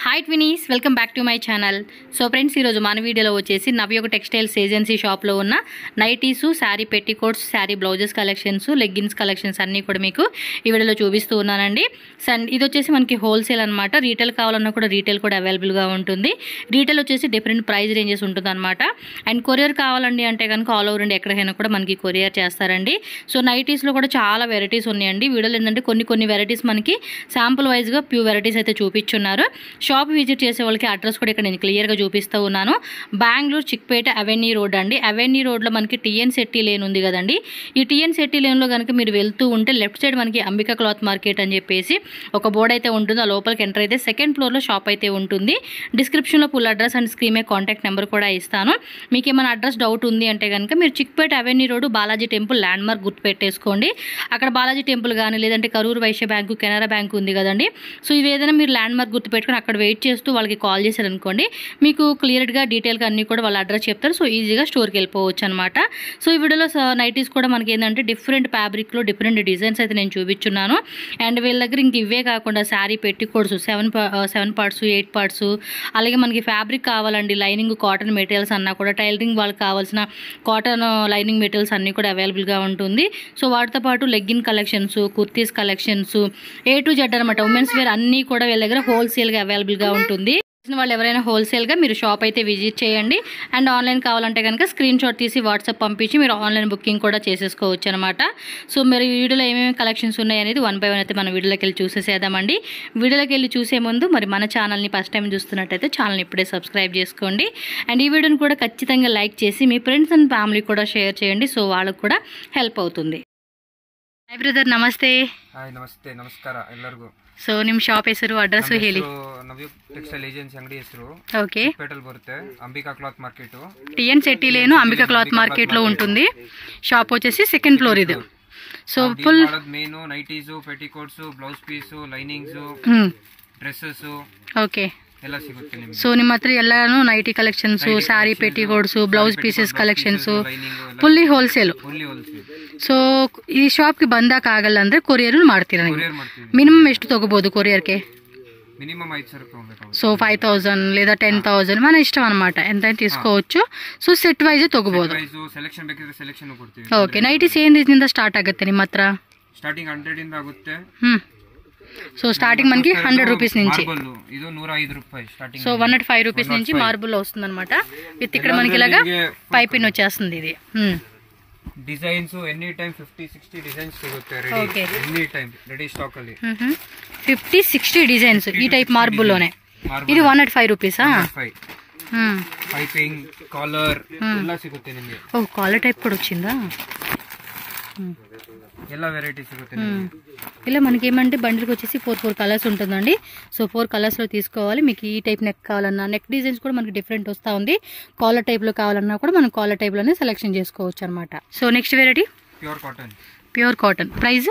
Hi twinnies, welcome back to my channel. So friends, ఈరోజు మన వీడియోలో వచ్చేసి నవ్యొక టెక్స్టైల్స్ ఏజెన్సీ షాప్లో ఉన్న nighties, sari petticoats, sari blouses collections, leggings collections అన్నీ కూడా మీకు ఈ వీడియోలో చూపిస్తూ ఉన్నానండి. ఇది వచ్చేసి మనకి హోల్సేల్ అనమాట. రీటైల్ కావాలన్నా కూడా రీటైల్ కూడా అవైలబుల్గా ఉంటుంది. రీటైల్ వచ్చేసి డిఫరెంట్ ప్రైస్ రేంజెస్ ఉంటుంది అనమాట. అండ్ కొరియర్ కావాలండి అంటే కనుక ఆల్ ఓవర్ ఇండియా ఎక్కడికైనా కూడా మనకి కొరియర్ చేస్తారండి. సో నైటీస్లో కూడా చాలా వెరైటీస్ ఉన్నాయండి. వీడియోలో ఏంటంటే కొన్ని వెరైటీస్ మనకి శాంపుల్ వైజ్గా ప్యూర్ వెరైటీస్ అయితే చూపించున్నారు. షాప్ విజిట్ చేసే వాళ్ళకి అడ్రస్ కూడా ఇక్కడ నేను క్లియర్గా చూపిస్తూ ఉన్నాను. బెంగళూరు చిక్పేట అవెన్యూ రోడ్ అండి. అవెన్యూ రోడ్లో మనకి టీఎన్ శెట్టి లేన్ ఉంది కదండి. ఈ టీఎన్ శెట్టి లేన్లో కనుక మీరు వెళ్తూ ఉంటే లెఫ్ట్ సైడ్ మనకి అంబికా క్లాత్ మార్కెట్ అని చెప్పేసి ఒక బోర్డు అయితే ఉంటుంది. ఆ లోపలికి ఎంటర్ అయితే సెకండ్ ఫ్లోర్లో షాప్ అయితే ఉంటుంది. డిస్క్రిప్షన్లో ఫుల్ అడ్రస్ అండ్ స్క్రీన్ మీద కాంటాక్ట్ నెంబర్ కూడా ఇస్తాను. మీకు ఏమైనా అడ్రస్ డౌట్ ఉంది అంటే కనుక మీరు Chickpet avenue road Balaji temple land mark గుర్తు పెట్టేసుకోండి. అక్కడ బాలాజీ టెంపుల్ కానీ లేదంటే కరూరు వైశ్య బ్యాంకు, కెనరా బ్యాంకు ఉంది కదండి. సో ఇవి ఏదైనా మీరు ల్యాండ్ మార్క్ గుర్తు పెట్టుకుని అక్కడ వెయిట్ చేస్తూ వాళ్ళకి కాల్ చేశారనుకోండి, మీకు క్లియర్గా డీటెయిల్గా అన్నీ కూడా వాళ్ళ అడ్రస్ చెప్తారు. సో ఈజీగా స్టోర్కి వెళ్ళిపోవచ్చు అనమాట. సో ఈ వీడియోలో నైటీస్ కూడా మనకి ఏంటంటే డిఫరెంట్ ఫ్యాబ్రిక్లో డిఫరెంట్ డిజైన్స్ అయితే నేను చూపించున్నాను. అండ్ వీళ్ళ దగ్గర ఇంక ఇవే కాకుండా శారీ పెట్టికోట్స్ 7 పార్ట్స్ 8 పార్ట్స్, అలాగే మనకి ఫ్యాబ్రిక్ కావాలండి, లైనింగ్ కాటన్ మెటీరియల్స్ అన్నా కూడా టైలరింగ్ వాళ్ళకి కావాల్సిన కాటన్ లైనింగ్ మెటీరియల్స్ అన్నీ కూడా అవైలబుల్గా ఉంటుంది. సో వాటితో పాటు legging collections, kurtis collections, A to Z అనమాట. ఉమెన్స్ వేర్ అన్నీ కూడా వీళ్ళ దగ్గర హోల్సేల్గా అవైలబుల్గా ఉంటుంది. వాళ్ళు ఎవరైనా హోల్సేల్గా మీరు షాప్ అయితే విజిట్ చేయండి. అండ్ ఆన్లైన్ కావాలంటే కనుక స్క్రీన్ షాట్ తీసి వాట్సాప్ పంపించి మీరు ఆన్లైన్ బుకింగ్ కూడా చేసేసుకోవచ్చు అనమాట. సో మీరు వీడియోలో ఏమేమి కలెక్షన్స్ ఉన్నాయి అనేది 1 by 1 అయితే మన వీడియోలోకి వెళ్ళి చూసేసేద్దామండి. వీడియోలోకి వెళ్ళి చూసే ముందు మరి మన ఛానల్ని ఫస్ట్ టైం చూస్తున్నట్టయితే ఛానల్ని ఇప్పుడే సబ్స్క్రైబ్ చేసుకోండి. అండ్ ఈ వీడియోని కూడా ఖచ్చితంగా లైక్ చేసి మీ ఫ్రెండ్స్ అండ్ ఫ్యామిలీ కూడా షేర్ చేయండి. సో వాళ్ళకు కూడా హెల్ప్ అవుతుంది. ಹಾಯ್ ಬ್ರದರ್, ನಮಸ್ತೆ. ಹಾಯ್ ನಮಸ್ತೆ, ನಮಸ್ಕಾರ ಎಲ್ಲರಿಗೂ. ಸೊ ನಿಮ್ಮ ಶಾಪ್ ಹೆಸರು, ಅಡ್ರೆಸ್ ಹೇಳಿ. ನವ್ಯ ಟೆಕ್ಸ್ಟೈಲ್ ಏಜೆನ್ಸಿ ಅಂಗಡಿ ಹೆಸರು. ఓకే. పేటల్ బರುತ್ತೆ, Ambika cloth market. TN Shetty lane Ambika cloth market లో ఉంటుంది. షాప్ వచ్చేసి సెకండ్ ఫ్లోర్ ఇది. So full main nighties, petticoats, blouse piece, linings, dresses okay ಎಲ್ಲ ಸಿಗುತ್ತೆ ನಿಮಗೆ. ಸೊ ನಿಮ್ಮ ಹತ್ರ ಎಲ್ಲಾನು nighty collections, sari petticoats, blouse pieces collections fully wholesale. So ಈ ಶಾಪ್ಗೆ ಬಂದಾಗ ಆಗಲ್ಲ ಅಂದ್ರೆ ಕೊರಿಯರ್ ಮಾಡ್ತೀರಾ ನೀವು? ಮಿನಿಮಮ್ ಎಷ್ಟು ತಗೋಬಹುದು ಕೊರಿಯರ್ಗೆ? మినిమం 5,000 రూపాయలు. సో 5,000 లేదా 10,000 మన ఇష్టం అనమాట, ఎంత తీసుకోవచ్చు. ಸೊ ಸೆಟ್ ವೈಸ್ ತಗೋಬಹುದು. ಸೆಲೆಕ್ಷನ್ ಬೇಕಿದ್ರೆ ಸೆಲೆಕ್ಷನ್ ಕೊಡ್ತೀವಿ. ಓಕೆ. ನೈಟೀಸ್ ಏನ್ ರೇಂಜಿಂದ ಸ್ಟಾರ್ಟ್ ಆಗುತ್ತೆ ನಿಮ್ಮ ಹತ್ರ? ಸ್ಟಾರ್ಟಿಂಗ್ 100 ಇಂದ ಆಗುತ್ತೆ. సో స్టార్టింగ్ మనకి 100 రూపీస్ నుంచి, ఇది 105 రూపాయలు స్టార్టింగ్. సో 105 రూపీస్ నుంచి మార్బుల్ వస్తుంది అనమాట. విత్ ఇక్కడ మనకి ఇలాగా పైపిన్ వచ్చేస్తుంది. ఇది డిజైన్స్ ఎనీ టైం 50-60 డిజైన్స్ సిಗುತ್ತೆ. Ready any time ready stock ಅಲ್ಲಿ 50-60 డిజైన్స్ ఈ టైప్ మార్బుల్ లోనే. ఇది 105 రూపీసా? పైపింగ్, కాలర్ ಎಲ್ಲ ಸಿಗುತ್ತೆ ನಿಮಗೆ. ఓ కాలర్ టైప్ కూడా వచ్చిందా? ಎಲ್ಲ వెరైటీ సిಗುತ್ತೆ. ఇలా మనకి ఏమంటే బండిల్కి వచ్చేసి 4 కలర్స్ ఉంటుందండి. సో 4 కలర్స్ లో తీసుకోవాలి. మీకు ఈ టైప్ నెక్ కావాలన్నా, నెక్ డిజైన్స్ కూడా మనకి డిఫరెంట్ వస్తూ ఉంది. కాలర్ టైప్ లో కావాలన్నా కూడా మనం కాలర్ టైప్ లోనే సెలెక్షన్ చేసుకోవచ్చు అనమాట. So next variety pure cotton. Pure cotton price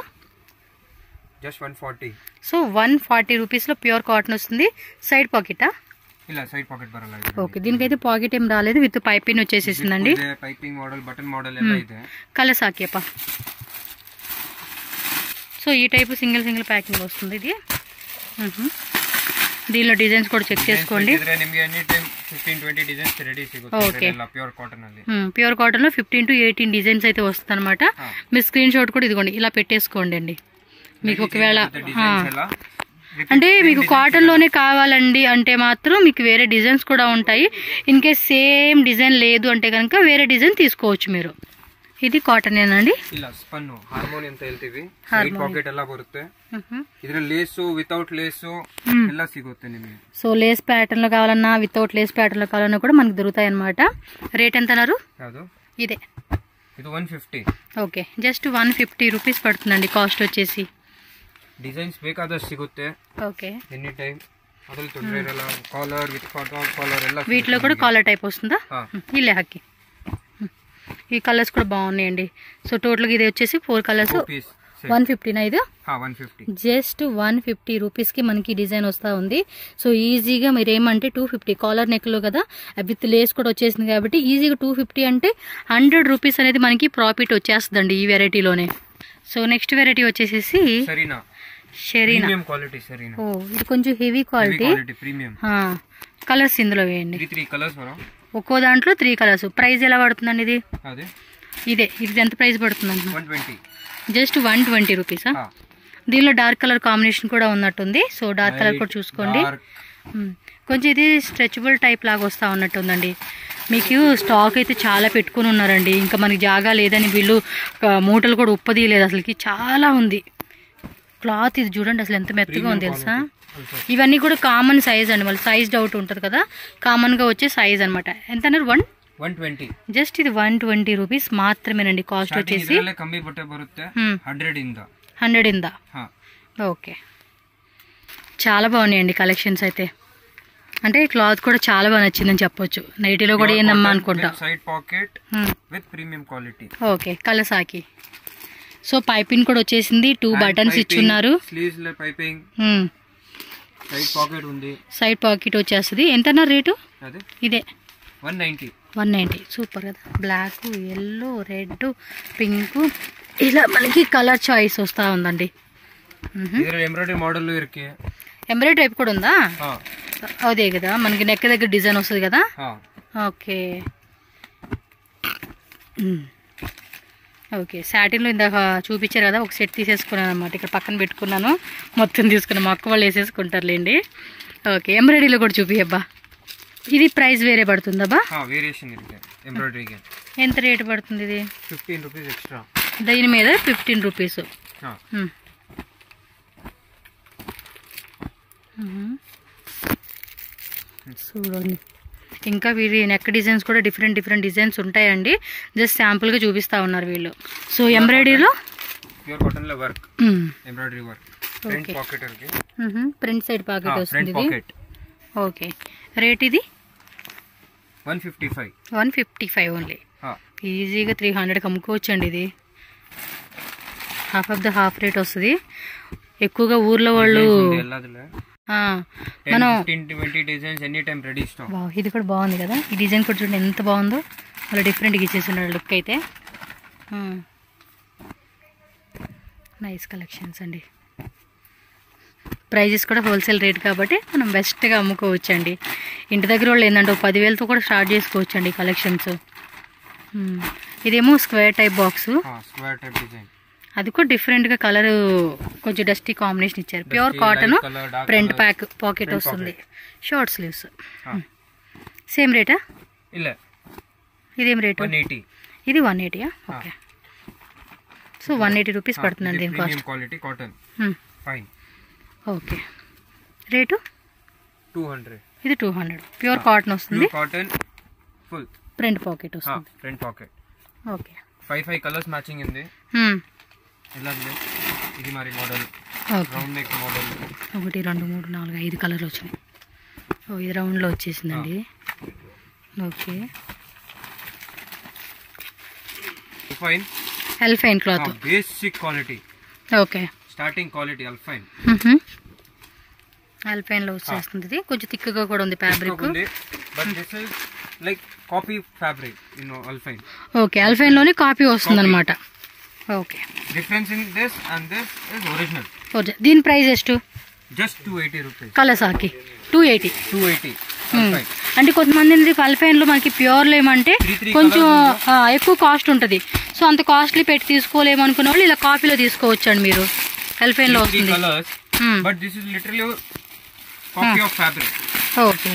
just 140. So 140 rupees లో ప్యూర్ కాటన్ వస్తుంది. సైడ్ పాకెటా? ಇಲ್ಲ, ಸೈಡ್ ಪಾಕೆಟ್ ಬರಲ್ಲ. ఓకే. దీనికైతే పాకెట్ ఏం రాలేదు, విత్ పైపింగ్ వచ్చేసేసిందండి. పైపింగ్ మోడల్, బటన్ మోడల్ ಎಲ್ಲ ಇದೆ. కలర్స్ ఆకేపా. సో ఈ టైపు సింగిల్ ప్యాకింగ్ వస్తుంది ఇది. దీనిలో డిజైన్స్ కూడా చెక్ చేసుకోండి. ನಿಮಗೆ ಎನಿ ಟೈಮ್ 15-20 డిజైన్స్ రెడీ ಸಿಗುತ್ತೆ ಎಲ್ಲ ప్యూర్ కాటన్ ಅಲ್ಲಿ. ప్యూర్ కాటన్ లో 15 to 18 డిజైన్స్ అయితే వస్తుంది అనమాట. మీరు స్క్రీన్ షాట్ కూడా ఇదిగోండి ఇలా పెట్టేసుకోండి అండి. మీకు ఒకవేళ అంటే మీకు కాటన్ లోనే కావాలండి అంటే మాత్రం మీకు వేరే డిజైన్స్ కూడా ఉంటాయి. ఇన్ కేస్ సేమ్ డిజైన్ లేదు అంటే కనుక వేరే డిజైన్ తీసుకోవచ్చు మీరు. ఇది కాటన్ ఏనండి? ಇಲ್ಲ, ಸ್ಪನ್ ಹಾರ್ಮೋನಿ ಅಂತ ಹೇಳ್ತೀವಿ. ಸೈಡ್ ಪಾಕೆಟ್ ಎಲ್ಲ ಬರುತ್ತೆ. ಇದರಲ್ಲಿ ಲೇಸು, ವಿತೌಟ್ ಲೇಸು ಎಲ್ಲ ಸಿಗುತ್ತೆ ನಿಮಗೆ. సో లేస్ ప్యాటర్న్ లో కావాలన్నా, వితౌట్ లేస్ ప్యాటర్న్ లో కావాలన్నా కూడా మనకి దొరుకుతాయి అన్నమాట. రేట్ ఎంత అన్నారు? ಯಾವುದು ఇదే? ಇದು 150. ఓకే. జస్ట్ 150 రూపీస్ పడుతుందండి కాస్ట్ వచ్చేసి. ಡಿಸೈನ್ಸ್ ಬೇಕಾದಷ್ಟು ಸಿಗುತ್ತೆ. ఓకే. ಎನಿ ಟೈಮ್ ಅದ್ರಲ್ಲಿ ತೊಂದರೆ ಇರಲ್ಲ. ಕಾಲರ್ ವಿತ್ ಕಾಲರ್ ಎಲ್ಲ వీటిలో కూడా కాలర్ టైప్ వస్తుందా? ఇల్లే హక్కి. ఈ కలర్స్ కూడా బాగున్నాయండి. సో టోటల్గా ఇది వచ్చేసి 4 కలర్స్ 150 నా? ఇది 150. జస్ట్ 150 రూపీస్కి మనకి డిజైన్ వస్తూ ఉంది. సో ఈజీగా మీరు ఏమంటే 250 కాలర్ నెక్లో కదా, విత్ లేస్ కూడా వచ్చేసింది కాబట్టి ఈజీగా 250 అంటే 100 రూపీస్ అనేది మనకి ప్రాఫిట్ వచ్చేస్తుందండి ఈ వెరైటీలోనే. సో నెక్స్ట్ వెరైటీ వచ్చేసి షెరీనా ప్రీమియం క్వాలిటీ షెరీనా. ఓ ఇది కొంచెం హెవీ క్వాలిటీ ప్రీమియం. కలర్స్ ఇందులో వేయండి. 3 కలర్స్ మనం. ఒక్కో దాంట్లో 3 కలర్స్. ప్రైస్ ఎలా పడుతుందండి ఇది? అదే ఇది ఎంత ప్రైస్ పడుతుంది అంటున్నా? 120. జస్ట్ 120 రూపీసా? దీనిలో డార్క్ కలర్ కాంబినేషన్ కూడా ఉన్నట్టుంది. సో డార్క్ కలర్ కూడా చూసుకోండి. కొంచెం ఇది స్ట్రెచబుల్ టైప్ లాగా వస్తూ ఉన్నట్టుందండి. మీకు స్టాక్ అయితే చాలా పెట్టుకుని ఉన్నారండి. ఇంకా మనకి జాగా లేదని వీళ్ళు మూటలు కూడా ఉప్పదీయలేదు. అసలుకి చాలా ఉంది క్లాత్. ఇది చూడండి అసలు ఎంత మెత్తగా ఉంది తెలుసా. ఇవన్నీ కూడా కామన్ సైజ్ అండి. మళ్ళీ సైజ్ డౌట్ ఉంటుంది కదా, కామన్గా వచ్చే సైజ్ అనమాట. ఎంత అన్నారు? 120. జస్ట్ ఇది 120 రూపీస్ మాత్రమేనండి. కాస్ట్ వచ్చేసి 100 ఇందా. ఓకే, చాలా బాగున్నాయండి కలెక్షన్స్ అయితే. అంటే క్లాత్ కూడా చాలా బాగా నచ్చిందని చెప్పొచ్చు. నైటీలో కూడా ఏందమ్మా అనుకుంటా. Side pocket with premium quality. Okay, కలసాకి. సో పైపింగ్ కూడా వచ్చేసింది. 2 బటన్స్ ఇచ్చున్నారు. స్లీవ్స్ లో పైపింగ్. సైడ్ పాకెట్ ఉంది. సైడ్ పాకెట్ వచ్చేస్తుంది. ఎంత రేటు? అదే ఇదే 190. సూపర్ కదా. బ్లాక్, ఎల్లో, రెడ్, పింక్ ఇలా మనకి కలర్ చాయిస్ వస్తా ఉందండి. ఎంబ్రాయిడరీ మోడల్ ఇరుకే. ఎంబ్రాయిడరీ టైప్ కూడా ఉందా? అదే కదా మనకి నెక్ దగ్గర డిజైన్ వస్తుంది కదా. Okay okay. సాటిన్లో ఇందాక చూపించారు కదా, ఒక సెట్ తీసేసుకున్నాను అనమాట. ఇక్కడ పక్కన పెట్టుకున్నాను, మొత్తం తీసుకున్నాను. మా అక్క వాళ్ళు వేసేసుకుంటారులేండి. ఓకే, ఎంబ్రాయిడరీలో కూడా చూపియబ్బా. ఇది ప్రైస్ వేరే పడుతుందబ్బా? వేరియేషన్ ఎంబ్రాయిడరీకి. ఎంత రేటు పడుతుంది ఇది? 15 రూపీస్ ఎక్స్ట్రా. దీని మీద 15 రూపీస్. చూడండి, ఇంకా వీరి నెక్ డిజైన్స్ కూడా డిఫరెంట్ డిజైన్స్ ఉంటాయండి. జస్ట్ శాంపుల్గా చూపిస్తా ఉన్నారు వీళ్ళు. సో ఎంబ్రాయిడరీలో ప్యూర్ కాటన్ లో work, embroidery work. Front pocket ఉంది. ఫ్రంట్ సైడ్ పాకెట్ వస్తుంది ఇది. ఓకే, రేట్ ఇది 155 ఓన్లీ. ఈజీగా 300కి అమ్ముకోవచ్చండి. ఇది హాఫ్ రేట్ వస్తుంది. ఎక్కువగా ఊర్లో వాళ్ళు మనం ఇది కూడా బాగుంది కదా. ఈ డిజైన్ కూడా చూడండి ఎంత బాగుందో. అలా డిఫరెంట్గా ఇచ్చేస్తున్నాడు లుక్ అయితే. నైస్ కలెక్షన్స్ అండి. ప్రైజెస్ కూడా హోల్సేల్ రేట్ కాబట్టి మనం బెస్ట్గా అమ్ముకోవచ్చండి. ఇంటి దగ్గర వాళ్ళు ఏంటంటే 10,000తో కూడా స్టార్ట్ చేసుకోవచ్చండి కలెక్షన్స్. ఇదేమో స్క్వేర్ టైప్ బాక్స్. అది కూడా డిఫరెంట్గా కలర్ కొంచెం డస్టీ కాంబినేషన్ ఇచ్చారు. ప్యూర్ కాటన్, ఫ్రంట్ పాకెట్ వస్తుంది, షార్ట్ స్లీవ్స్. సేమ్ రేటా? ఇదేం రేటు? ఇది 180. ఓకే, సో 180 రూపీస్ పడుతుందండి దీని కాస్ట్. Okay, rate 200. ఇది 200. ప్యూర్ కాటన్ వస్తుంది, ఫుల్ ఫ్రంట్ పాకెట్ వస్తుంది. ఓకే, 5 కలర్స్ మ్యాచింగ్ ఉంది. ఇది మరి మోడల్ రౌండ్ నెక్ మోడల్. 1 2 3 4 5 కలర్లు వచ్చినాయి. ఇది రౌండ్లో వచ్చేసిందండి. Okay, alpine cloth, basic quality. Okay, starting quality alpine. Alpine లో వచ్చేస్తుంది. ఇది కొంచెం థిక్గా కూడా ఉంది fabric. But this is like copy fabric, you know, alpine. Okay, alpine లోనే కాపీ వస్తుందన్నమాట. Okay, difference in this and this is original. దీని ప్రైస్ ಎಷ್ಟು? Just 280 rupees. కలసాకి 280. అల్ఫైన్ అంటే కొంతమంది అల్ఫైన్ లో మనకి ప్యూర్ లో ఏమంటే కొంచెం ఎక్కువ కాస్ట్ ఉంటుంది. సో అంత కాస్ట్లీ పెట్టి తీసుకోలేము అనుకున్న వాళ్ళు ఇలా కాపీలో తీసుకోవచ్చు అండి. మీరు అల్ఫైన్ లో వస్తుంది. But this is literally copy of fabric. Okay,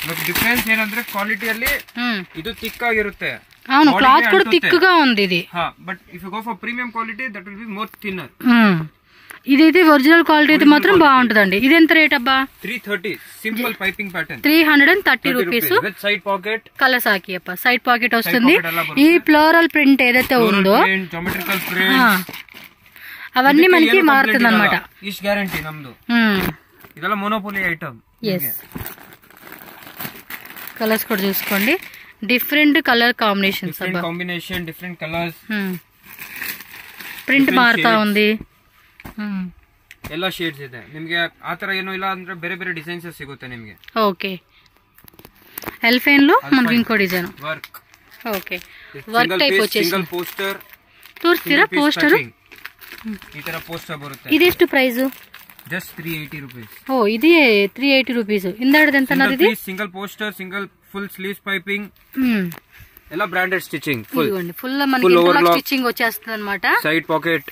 but difference ಏನಂದ್ರೆ ಕ್ವಾಲಿಟಿಯಲ್ಲಿ ಇದು ಥಿಕ್ ಆಗಿರುತ್ತೆ. అవును, క్లాత్ కూడా థిక్ గా ఉంది ఇది. But if you go for premium quality that will be more thinner. ఇదైతే ఒరిజినల్ క్వాలిటీ అయితే మాత్రం బాగుంటుందండి. ఇది ఎంత రేట్ అబ్బా? 330. Simple piping pattern. 330 rupees. With side pocket. కలసాకి అప్ప సైడ్ పాకెట్ వస్తుంది. ఈ ఫ్లోరల్ ప్రింట్ ఏదైతే ఉందో, జామెట్రికల్ ప్రింట్, అవన్నీ మనకి మారుతుంది అనమాట. ఇస్ గ్యారంటీ నమ్దు. ಇದೆಲ್ಲ ಮೋನೋಪೋಲಿ ಐಟಮ್. ఎస్, కలర్స్ కూడా చూసుకోండి. Different colour combinations. Different colours. Print ಮಾರ್ತಾ ఉంది. ಎಲ್ಲ ಶೇಡ್ಸ್ ಇದೆ ನಿಮಗೆ. ಆ ತರ ಏನೋ ಇಲ್ಲ ಅಂದ್ರೆ ಬೇರೆ ಬೇರೆ ಡಿಸೈನ್ಸ್ ಸಿಗುತ್ತೆ ನಿಮಗೆ. ಓಕೆ, ఎల్ఫైన్ లో మనకి ఇంకో design work. Okay, work type వచ్చేసి సింగిల్ పోస్టర్. తోర్స్ತೀರಾ పోస్టర్? ಈ ತರ ಪೋಸ್ಟರ್ ಬರುತ್ತೆ. ಇದೆಷ್ಟು ಪ್ರೈಸ್? Just 380 rupees. ಓ ಇದು 380 rupees. ಇಂದಡದ ఎంత అన్నారు ఇది? Single poster, single full sleeves piping, ಎಲ್ಲ బ్రాండెడ్ స్టిచ్చింగ్. ఫుల్ మనకి ఇంటర్లాక్ స్టిచ్చింగ్ వచ్చేస్తుంది అన్నమాట. సైడ్ పాకెట్,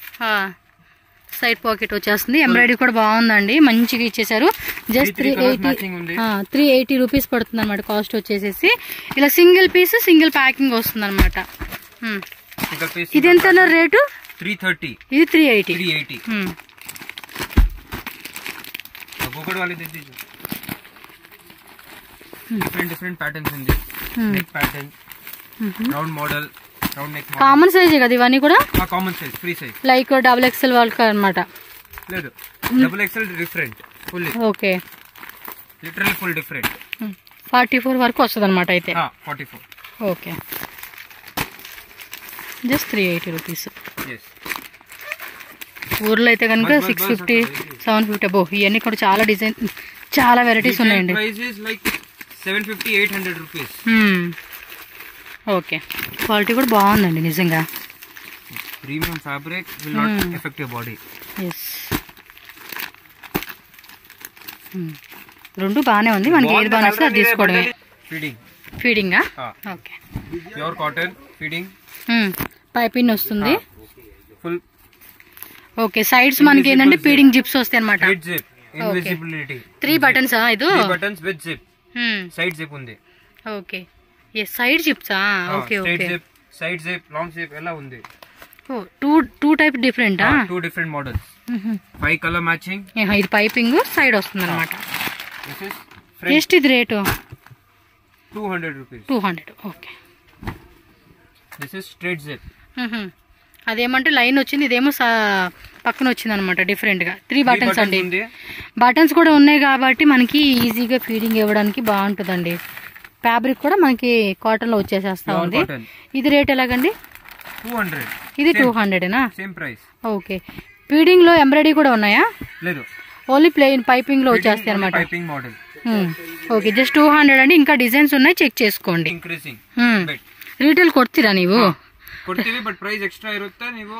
సైడ్ పాకెట్ వచ్చేస్తుంది. ఎంబ్రాయిడరీ కూడా బాగుందండి, మంచిగా ఇచ్చేసారు. జస్ట్ 380 రూపీస్ పడుతుంది అనమాట కాస్ట్ వచ్చేసేసి. ఇలా సింగిల్ పీస్ సింగిల్ ప్యాకింగ్ వస్తుంది అనమాట. ఇది ఎంత రేటు? 330. ఇది 380. డిఫరెంట్ ప్యాటర్న్స్ ఉంది. Neck pattern, round model, round neck. Common size కదా ఇవన్నీ కూడా? Common size, free size. Like XXL వాళ్ళకి అనమాట. లేదు, XXL different full. Okay, literally full different. 44 వరకు వస్తుంది అనమాట అయితే. 44. Okay, just 380 rupees. ఊర్లో అయితే కనుక 650, 750. అబ్బో, ఇవన్నీ కూడా చాలా డిజైన్, చాలా వెరైటీస్ ఉన్నాయండి. 750-800 రూపీస్. ఓకే, క్వాలిటీ కూడా బాగుందండి నిజంగా. Premium fabric, will not effect your body. Yes, రెండు బాగానే ఉంది. మనకి ఏది బాగా నచ్చితే అది తీసుకోవడమే. Feeding. Okay, pure cotton feeding. Piping వస్తుంది. ఫుల్. ఓకే, సైడ్స్ మనకి ఏంటంటే ఫీడింగ్ జిప్స్ వస్తాయి అనమాట. ఇన్విజిబిలిటీ. 3 buttons ఇది? 3 buttons with zip. Side zip ఉంది. ఓకే, సైడ్ జిప్సా? Okay okay, side zip, long zip ఎలా ఉంది. ఓ, two type different. 2 different models. 5 colour matching. ఇది పైపింగ్ సైడ్ వస్తుంది అనమాట. ಎಷ್ಟು ఇది rate? 200 rupees. 200. Okay, this is straight zip. అదేమంటే లైన్ వచ్చింది, ఇదేమో పక్కన వచ్చింది అనమాట డిఫరెంట్ గా. 3 buttons అండి. బటన్స్ కూడా ఉన్నాయి కాబట్టి మనకి ఈజీగా ఫీడింగ్ ఇవ్వడానికి బాగుంటుందండి. ఫ్యాబ్రిక్ కూడా మనకి కాటన్ లో వచ్చేసేస్తా ఉంది. ఇది రేట్ ఎలాగండి? 200. ఇది 200. Same price. ఓకే, ఫీడింగ్ లో ఎంబ్రాయిడరీ కూడా ఉన్నాయా? లేదు, ఓన్లీ ప్లెయిన్ పైపింగ్ లో వచ్చేస్తాయి అనమాట. Piping model. ఓకే, జస్ట్ 200 అండి. ఇంకా డిజైన్స్ ఉన్నాయి, చెక్ చేసుకోండి. రీటైల్ ಕೊಡ್ತೀರಾ ನೀವು? ಕೊಡ್ತೀವಿ, ಬಟ್ ಪ್ರೈಸ್ ಎಕ್ಸ್ಟ್ರಾ ಇರುತ್ತೆ. ನೀವು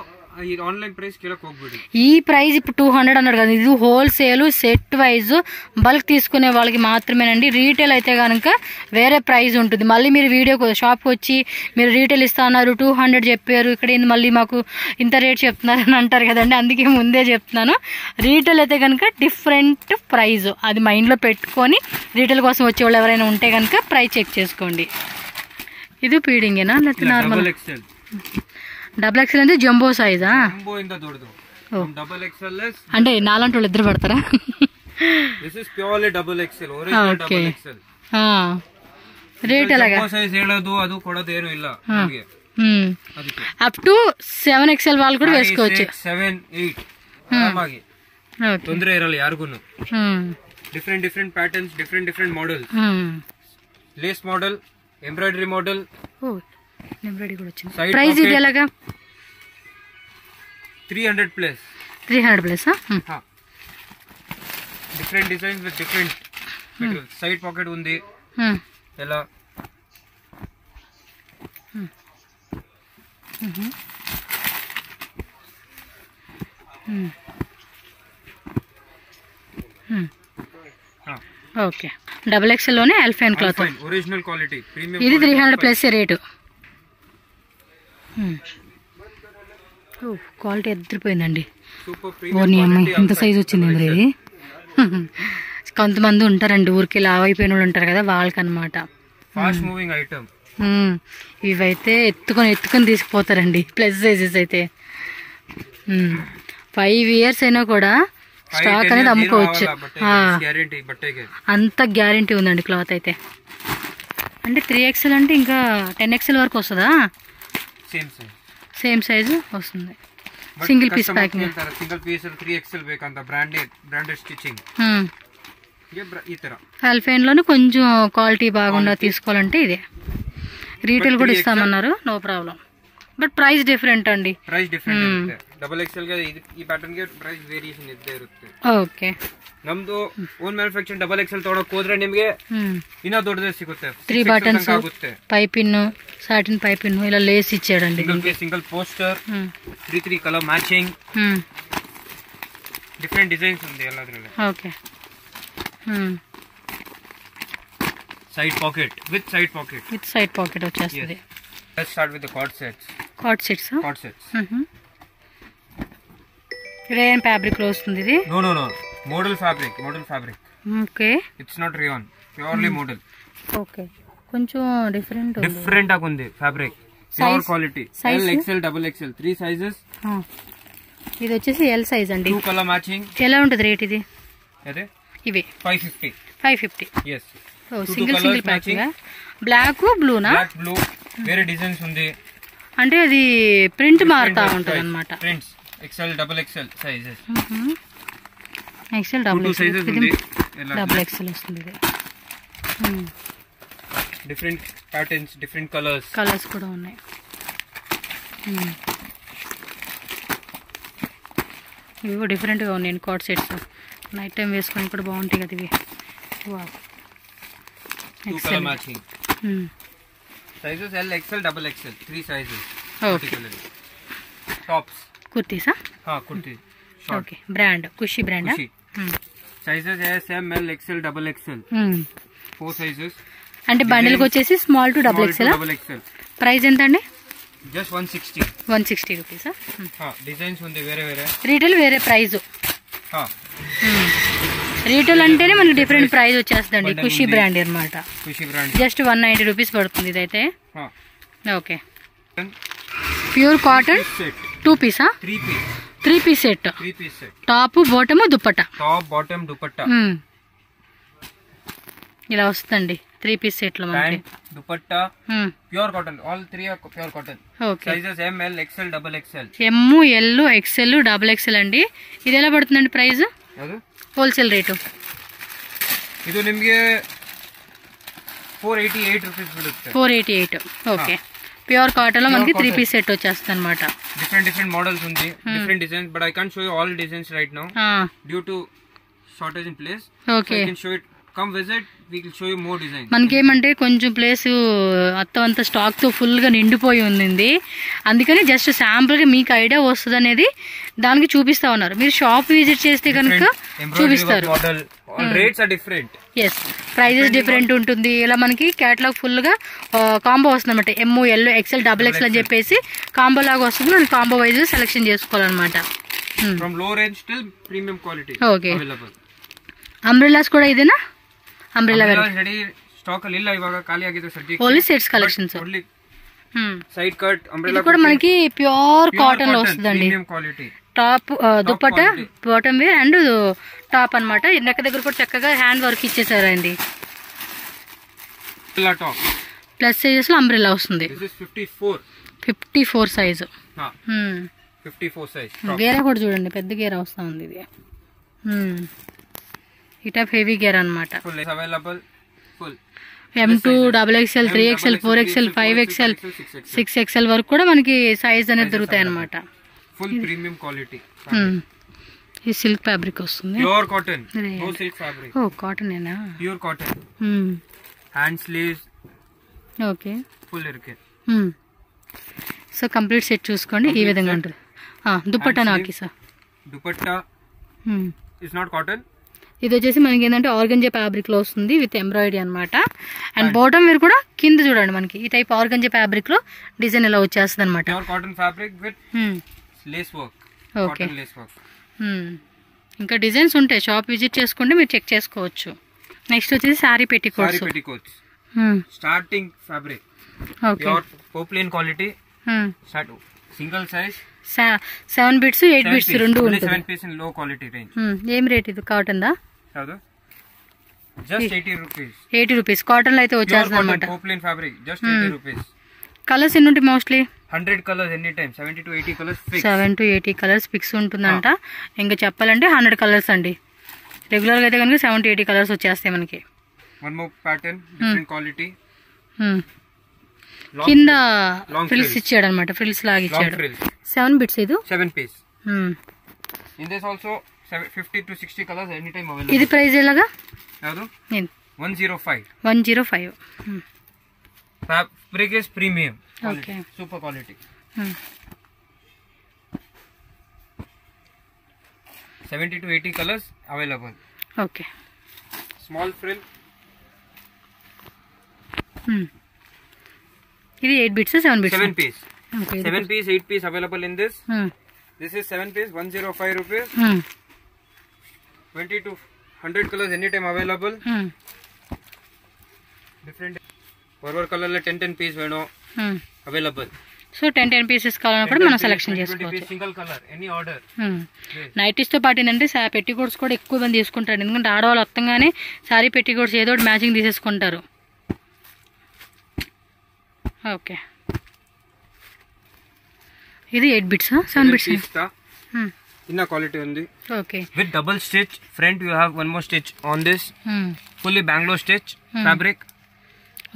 ಈ ಆನ್ಲೈನ್ ಪ್ರೈಸ್ ಕೇಳಕ್ಕೆ ಹೋಗ್ಬಿಡಿ. ఈ ప్రైస్ ఇప్పుడు 200 అన్నారు కదా, ఇది హోల్సేల్ సెట్ వైజ్ బల్క్ తీసుకునే వాళ్ళకి మాత్రమేనండి. రీటైల్ అయితే కనుక వేరే ప్రైస్ ఉంటుంది. మళ్ళీ మీరు వీడియో షాప్కి వచ్చి మీరు రీటైల్ ఇస్తా అన్నారు, 200 చెప్పారు, ఇక్కడ మళ్ళీ మాకు ఇంత రేట్ చెప్తున్నారు అని అంటారు కదండి. అందుకే ముందే చెప్తున్నాను, రీటైల్ అయితే కనుక డిఫరెంట్ ప్రైజ్. అది మైండ్లో పెట్టుకొని రీటైల్ కోసం వచ్చే వాళ్ళు ఎవరైనా ఉంటే కనుక ప్రైస్ చెక్ చేసుకోండి. ఇది ఫీడింగేనా లేకపోతే నార్మల్? XXL అంటే జంబో సైజా? అంటే నాలాంటి వాళ్ళు ఇద్దరు పడతారా? ರೇಟ್ ಎಲಾಗ అప్ టు 7XL వాళ్ళు కూడా వేసుకోవచ్చు. 7, 8 తొందర ఇరాలి యారుగును. Different patterns, different model, lace model, embroidery model. Embroidery కూడా వచ్చింది. ప్రైస్ ఇది ఎలాగా? 300 plus. Different designs with different material. Side pocket ఉంది. ఎలా ఓకే, XXL లోనే alpine cloth, original quality, premium. ఇది 300 ప్లస్ రేటు. క్వాలిటీ ఎదిరిపోయిందండి. ఇంత సైజ్ వచ్చింది ఇది. కొంతమంది ఉంటారండి ఊరికి లావ్ అయిపోయిన వాళ్ళు ఉంటారు కదా, వాళ్ళకనమాట. Fast moving item. ఇవైతే ఎత్తుకొని తీసుకుపోతారండి. ప్లస్ సైజెస్ అయితే 5 years అయినా కూడా స్టాక్ అనేది అమ్ముకోవచ్చు. అంత గ్యారంటీ ఉందండి క్లాత్ అయితే. అంటే 3XL అంటే ఇంకా 10XL వరకు వస్తుందా? సేమ్ సైజు వస్తుంది. Single piece packing. Single piece 3XL ಬೇಕಂತ బ్రాండెడ్ స్టిచ్చింగ్. ఈ ತರ అల్ఫైన్ లోనే కొంచెం క్వాలిటీ బాగుండా తీసుకోవాలంటే ఇదే. రీటైల్ కూడా ఇస్తామన్నారు, no problem. But price different ಅಂడి. ಪ್ರೈಸ್ ಡಿಫರೆಂಟ್ ಇರುತ್ತೆ. ಡಬಲ್ ಎಕ್ಸೆಲ್ ಗೆ ಈ ಪ್ಯಾಟರ್ನ್ ಗೆ ಪ್ರೈಸ್ ವೇರಿಯೇಷನ್ ಇದ್ದೇ ಇರುತ್ತೆ. ಓಕೆ. ನಮ್ದು ಓನ್ ಮ್ಯಾನುಫ್ಯಾಕ್ಚರ್ ಡಬಲ್ ಎಕ್ಸೆಲ್ ತಗೊಳಕ್ ಹೋದ್ರೆ ನಿಮಗೆ ಇನ್ನ ದೊಡ್ಡದೇ ಸಿಗುತ್ತೆ. 3 ಬಟನ್ಸ್ ಆಗುತ್ತೆ. Piping, satin piping, ಇಲ್ಲ ಲೇಸ್ ಇಚ್చాడండి. Single poster, 3 colour matching, different designs ఉంది ಎಲ್ಲದರಲ್ಲಿ. Okay. Side pocket with side pocket వచ్చేస్తుంది. Let's start with the cord sets. Cord sets rayon fabric లో వస్తుంది ఇది. No modal fabric. Okay. It's not rayon, purely modal. Okay. కొంచెం different గా ఉంది fabric. Pure quality. L XL double XL 3 sizes. ఇది వచ్చేసి L size అండి. 2 colour matching. ఎలా ఉంటుంది రేట్ ఇది? అదే ఇవి 550. yes. Single packing. బ్లాక్ బ్లూనా? బ్లాక్ బ్లూ వేరే డిజైన్స్ ఉంది. అంటే అది ప్రింట్ మారుతా ఉంటుంది అన్నమాట. Prints XL double XL sizes. XL double XL double XL వస్తుంది ఇది. డిఫరెంట్ ప్యాటర్న్స్, డిఫరెంట్ కలర్స్ కూడా ఉన్నాయి. ఇవి డిఫరెంట్ గా ఉన్నాయి కార్డ్ సెట్స్. నైట్ టైం వేసుకొని కూడా బాగుంటాయి కదా ఇవి. Wow. 2 colour matching. Sizes L XL double XL 3 sizes. Okay. Tops కుర్తీసా? Kurti. Okay. Brand Khushi brand. Sizes S M L XL double XL 4 sizes. అంటే బండిల్ కి వచ్చేసి small to double XL. Price ఎంత అండి? Just 160 rupees. డిజైన్స్ ఉంది వేరే retail వేరే price. Retail అంటేనే మనకి డిఫరెంట్ ప్రైస్ వచ్చేస్తుందండి. ఖుషి బ్రాండ్ అన్నమాట. జస్ట్ 190 రూపీస్ పడుతుంది ఇదైతే. ఓకే. ప్యూర్ కాటన్ 2 పీసా? 3 piece set. Top bottom dupatta. ఇలా వస్తుందండి 3 పీస్ సెట్ లో మనకి. Dupatta pure cotton. All 3 are pure cotton. Okay. Sizes M L XL double XL. M L XL double XL అండి. ఇది ఎలా పడుతుందండి ప్రైస్? ಹೋಲ್ಸೇಲ್ ರೇಟು ಇದು ನಿಮಗೆ 488 ರೂಪೀಸ್ ಬೀಳುತ್ತೆ. 488. ఓకే. ప్యూర్ కాటన్ లో మనకి 3 పీస్ సెట్ వచ్చేస్తుంది అన్నమాట. డిఫరెంట్ మోడల్స్ ఉంది, different designs, but I can't show you all designs right now due to shortage in place. Okay. I can show it. Come visit, we will show you more designs. మనకేమంటే కొంచెం place అంత stock తో full గా నిండిపోయి ఉంది. అందుకని just sample గా మీకు ఐడియా వస్తుంది అనేది దానికి చూపిస్తా ఉన్నారు. మీరు షాప్ విజిట్ చేస్తే కనుక చూపిస్తారు. Rates are different. Yes, prices different ఉంటుంది. ఇలా మనకి కేటలాగ్ ఫుల్ గా కాంబో వస్తుంది అనమాట. M L XL double XL అని చెప్పేసి కాంబో లాగా వస్తుంది. మనం కాంబో వైజ్ సెలెక్షన్ చేసుకోవాలన్నమాట. From low range till premium quality. Okay. Umbrellas కూడా ఇదేనా? అంబ్రెల్లా ರೆಡಿ ಸ್ಟಾಕ್ ಅಲ್ಲಿ ಇಲ್ಲ, ಇವಾಗ ಖಾಲಿ ಆಗಿದೆ ಸದ್ಯಕ್ಕೆ. Only sets collections. Side cut umbrella ಇದು ಕೂಡ మనకి ప్యూర్ కాటన్ లో వస్తుందండి. Premium quality. Top dupatta, bottom wear and top అన్నమాట. నెక్ దగ్గర కూడా చక్కగా హ్యాండ్ వర్క్ ఇచ్చేసారండి. ఇలా టాప్ ప్లస్ సైజెస్ లో అంబ్రెల్లా వస్తుంది. This is 54 size. 54 సైజ్. గేరా కూడా చూడండి, పెద్ద గేరా వస్తా ఉంది ఇది. ఈ టైప్ హెవీ గేర్ అన్నమాట. Full available. Full M2 XXL 3XL 4XL 5XL 6XL వరకు కూడా మనకి సైజ్ అనేది దొరుకుతాయి అన్నమాట. Full premium quality. ఈ సిల్క్ ఫ్యాబ్రిక్ వస్తుంది. Pure cotton. No silk fabric. ఓ కాటన్ ఏనా? Pure cotton. Hand sleeves. Okay. Full ఇరుకే. సో కంప్లీట్ సెట్ చూసుకోండి. ఈ విధంగా ఉంటుంది. దుపట్టా నాకి sir. Dupatta is not cotton. ఇది వచ్చేసి మనకి ఏంటంటే ఆర్గంజా ఫ్యాబ్రిక్ లో వస్తుంది విత్ ఎంబ్రాయిడరీ అనమాట. అండ్ బాటమ్ వేర్ కూడా కింద చూడండి మనకి ఈ టైప్ ఆర్గంజా ఫ్యాబ్రిక్ లో డిజైన్ ఇలా వచ్చేస్తుంది అనమాట. Cotton fabric with lace work. Okay. ఇంకా డిజైన్స్ ఉంటాయి, షాప్ విజిట్ చేసుకుంటే మీరు చెక్ చేసుకోవచ్చు. నెక్స్ట్ వచ్చేసి sari petticoats. Starting fabric. Okay. Poplin quality. Single size 7 bits 8 bits రెండు ఉంటాయి. 7 piece in low quality range. ఏం రేట్ ఇది? కాటన్ దా? కాదు, జస్ట్ 80 రూపీస్. 80 రూపీస్ కాటన్ లో అయితే వచ్చేస్తుంది అన్నమాట. పోప్లిన్ ఫ్యాబ్రిక్ జస్ట్ 80 రూపీస్. కలర్స్ ఎన్ని ఉంటాయి? Mostly 100 colours any time. 70 to 80 colours fix. 7 to 80 colours fix ఉంటుందంట. ఇంకా చెప్పాలంటే 100 కలర్స్ అండి. రెగ్యులర్ గా అయితే కనుక 70 to 80 కలర్స్ వచ్చేస్తాయి మనకి. One more pattern, different quality. కింద ఫ్రిల్స్ ఇచ్చాడు అనమాట, ఫ్రిల్స్ లాగా ఇచ్చాడు. 7 బిట్స్ ఇది 7 piece. In this also 50 to 60 colors anytime available. ఇది ప్రైస్ ఎలాగా? ಯಾವುದು 105. 105. Fabric is premium. Okay. Super quality. 70 to 80 colors available. Okay. Small frill. ఇది 8 bits 7 bits? 7 piece. Okay. 7 piece, 8 piece available in this. This is 7 piece, 105 rupees. 20 to 100 colors anytime available. Different whatever color la 10 piece veno available. So 10 pieces కావాలన్నప్పుడు మనం selection చేసుకోవచ్చు. Single colour any order. Nighties తో పాటు ఏంటంటే petticoats కూడా ఎక్కువ మంది తీసుకుంటారు, ఎందుకంటే ఆడవాళ్ళు వస్తాగానే సారీ పెట్టికోట్స్ ఏదో ఒకటి మ్యాచింగ్ తీసేసుకుంటారు. ఓకే, ఇది 8 బిట్స్ 7 బిట్స్ ఇన్న క్వాలిటీ ఉంది. Okay, with double stitch front you have one more stitch on this, fully Bengaluru stitch fabric.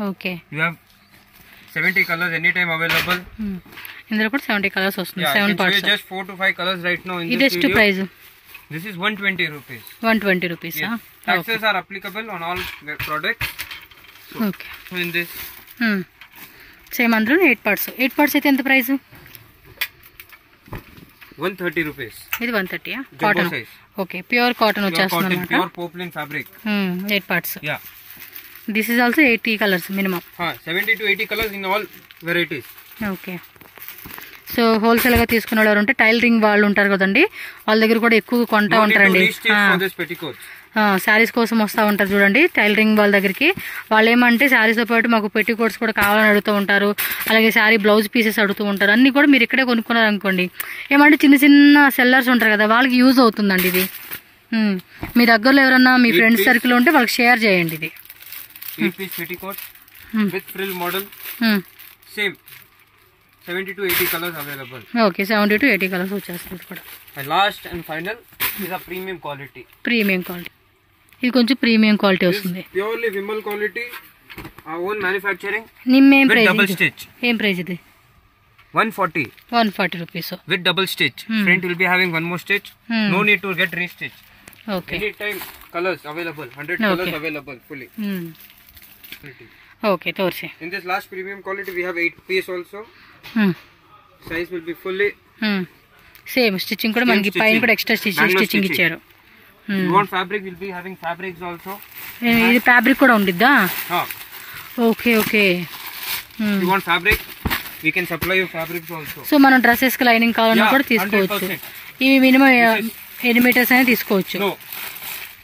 Okay, you have 70 colors anytime available. ఇందులో కూడా 70 కలర్స్ వస్తుంది. 7 parts. Just 4 to 5 colors right now in this this video. This price? This is 120 rupees. 120 rupees. Yes. Taxes are applicable on all products. So, okay. So in this. Same అందులో 8 parts. 8 parts అయితే ఎంత price? 130 rupees. ఇది 130 cotton. Okay, pure cotton వచ్చేస్తుంది అన్నమాట. Pure poplin fabric. 8 parts. Yeah. This is also 80 colors minimum. 70 to 80 colors in all varieties. Okay. So wholesale గా తీసుకునే వాళ్ళు ఉంటే టైలరింగ్ వాళ్ళు ఉంటారు కదండి, వాళ్ళ దగ్గర కూడా ఎక్కువ కొంటా ఉంటారండి. శారీస్ కోసం వస్తూ ఉంటారు చూడండి టైలరింగ్ వాళ్ళ దగ్గరికి. వాళ్ళు ఏమంటే శారీస్తో పాటు మాకు పెట్టికోట్స్ కూడా కావాలని అడుగుతూ ఉంటారు, అలాగే శారీ బ్లౌజ్ పీసెస్ అడుగుతూ ఉంటారు. అన్ని కూడా మీరు ఇక్కడే కొనుక్కున్నారు అనుకోండి, ఏమంటే చిన్న చిన్న సెల్లర్స్ ఉంటారు కదా, వాళ్ళకి యూజ్ అవుతుందండి ఇది. మీ దగ్గరలో ఎవరన్నా మీ ఫ్రెండ్స్ సర్కిల్ ఉంటే వాళ్ళకి షేర్ చేయండి. ఇది 8 piece petticoat with frill model. Same 70 to 80 colors available. Okay, 70 to 80 colors వచ్చేస్తుంది కూడా. And last and final is a premium quality. Premium quality. ఇది కొంచెం ప్రీమియం క్వాలిటీ వస్తుంది. Purely Vimal quality, our own manufacturing. నిమ్మేం price? Double stitch. ఏం price ఇది? 140. 140 rupees. With double stitch. Front will be having one more stitch. No need to get re-stitch. Okay. Anytime colors available. 100 colors available fully. Okay, తోర్సి. In this last premium quality we have 8 piece also. Size will be fully. Same stitching కూడా మనకి పైన కూడా extra stitching ఇచ్చారు. You want fabric, will be having fabrics also. ఇది fabric కూడా ఉండిద్దా? Okay okay. You want fabric, we can supply you fabrics also. So మనం dresses కి లైనింగ్ కావాలన్నా కూడా తీసుకోవచ్చు. ఇవి మినిమం ఎన్ని మీటర్స్ అయినా తీసుకోవచ్చు? No,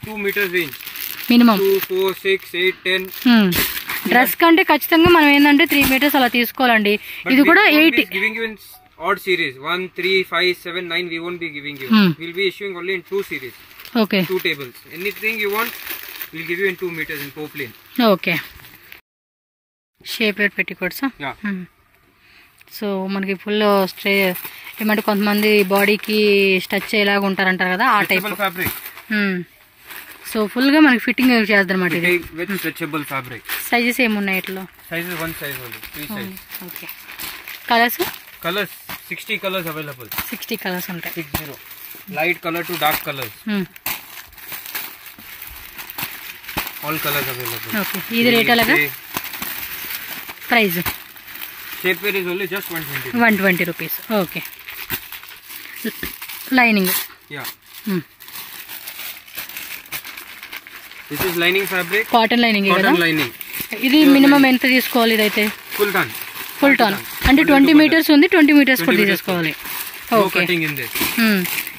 2 meters range. Minimum 2, 4, 6, 8, 10. Dress కంటే ఖచ్చితంగా మనం ఏంటంటే 3 meters అలా తీసుకోవాలండి. ఇది కూడా 8 giving you in odd series 1, 3, 5, 7, 9 we won't be giving you. We'll be issuing only in 2 series. Okay. 2 tables. Anything you want we'll give you in 2 meters in poplin. Okay. Shaped petticoats. Yeah. So మనకి full stray ఏమంటే కొంతమంది బాడీకి statue అయ్యేలాగా ఉంటారంటారు కదా, ఆ type fabric. So full గా మనకి fitting చేద్దాం అన్నమాట. ఇది విత్ స్ట్రెచబుల్ ఫ్యాబ్రిక్. సైజెస్ ఏమున్నాయి ఇట్లా? Sizes 1 size only, 3 size. Okay. Colours 60 colors available. 60 colours ఉంటాయి. 60 light color to dark colors. All colors available. Okay. ఇది రేట్ ఎలాగా? Price shapewear is only just 120. 120 rupees. Okay. Lining. Yeah. This is lining fabric. Cotton lining కదా? Cotton lining. ఇది minimum ఎంత తీసుకోవాలి ఇదైతే? Full ton. Full టన్ అంటే 20 meters ఉంది, 20 meters కూడా తీసుకోవాలి. ఓకే.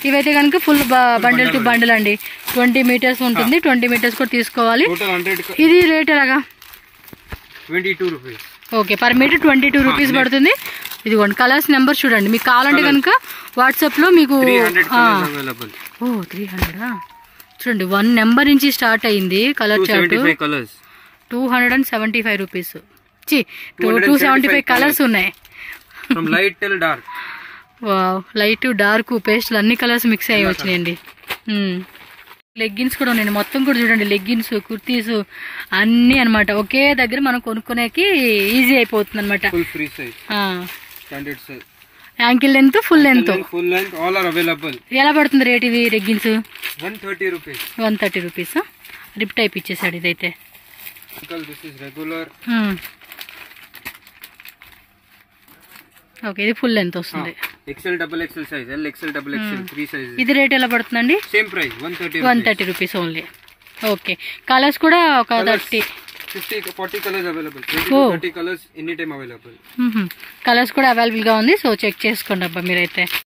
ఇవైతే కనుక ఫుల్ బండిల్ టు బండిల్ అండి, 20 meters ఉంటుంది, 20 meters కూడా తీసుకోవాలి. ఇది రేట్ ఎలాగా? 22 rupees. Okay, per metre 22 rupees పడుతుంది. ఇదిగోండి కలర్స్ నెంబర్ చూడండి, మీకు కావాలంటే కనుక వాట్సాప్ లో మీకు 300 చూడండి 1 నెంబర్ నుంచి స్టార్ట్ అయింది కలర్ చార్ట్. 275 rupees. 275 కలర్స్ ఉన్నాయి. From light till dark. Wow, light dark పేస్ట్లు అన్ని కలర్స్ మిక్స్ అయ్యి వచ్చినాయండి. లెగ్గిన్స్ కూడా ఉన్నాయండి, మొత్తం కూడా చూడండి, లెగ్గిన్స్ కుర్తీస్ అన్నీ అనమాట ఒకే దగ్గర మనం కొనుక్కునేకి ఈజీ అయిపోతుంది అనమాట. Full free size, standard size, ankle length, full length, all are available. ఎలా పడుతుంది రేట్ ఇవి leggings? 130 rupees. 130 rupees. Rib type ఇచ్చేసాడు ఇదైతే. This is regular. ఓకే, ఇది ఫుల్ లెంత్ వస్తుంది. XL double XL size, L XL double XL 3 size. ఇది rate ఎలా పడుతుందండి? Same price 130 rupees only. Okay, colours కూడా ఒక 40 colours available. 30 colours any time available. Colours కూడా అవైలబుల్ గా ఉంది, సో చెక్ చేసుకోండి అబ్బా మీరైతే.